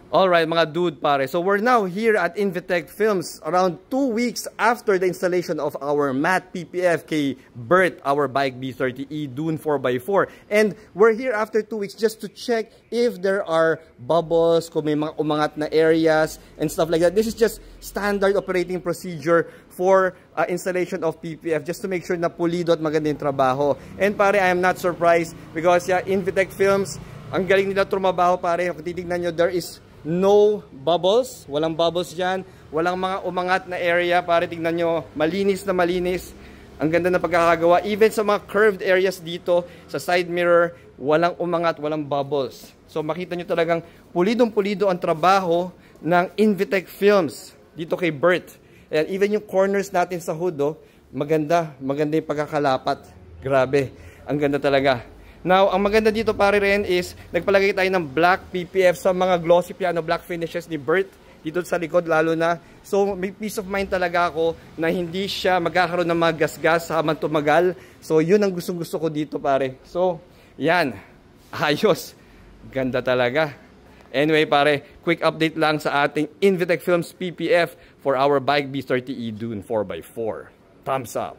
Alright mga dude pare, so we're now here at Invitec Films around 2 weeks after the installation of our matte PPF kay Bert, our bike B30E Dune 4x4. And we're here after 2 weeks just to check if there are bubbles, kung may mga umangat na areas and stuff like that. This is just standard operating procedure for installation of PPF just to make sure na pulido at maganda yung trabaho. And pare, I am not surprised because Invitec Films, ang galing nila trumabaho pare. Kung titignan nyo, there is no bubbles, walang bubbles dyan, walang mga umangat na area, pare tignan nyo, malinis na malinis, ang ganda na pagkakagawa, even sa mga curved areas dito, sa side mirror, walang umangat, walang bubbles. So makita nyo talagang pulidong-pulido ang trabaho ng Invitec Films dito kay Bert. And even yung corners natin sa hood, maganda yung pagkakalapat, grabe, ang ganda talaga. Now, ang maganda dito pare rin is, nagpalagay tayo ng black PPF sa mga glossy piano black finishes ni Bert dito sa likod lalo na. So, may peace of mind talaga ako na hindi siya magkakaroon ng mga gasgas habang tumagal. So, yun ang gustong-gusto ko dito pare. So, yan. Ayos. Ganda talaga. Anyway pare, quick update lang sa ating Invitec Films PPF for our bike B30E Dune 4x4. Thumbs up.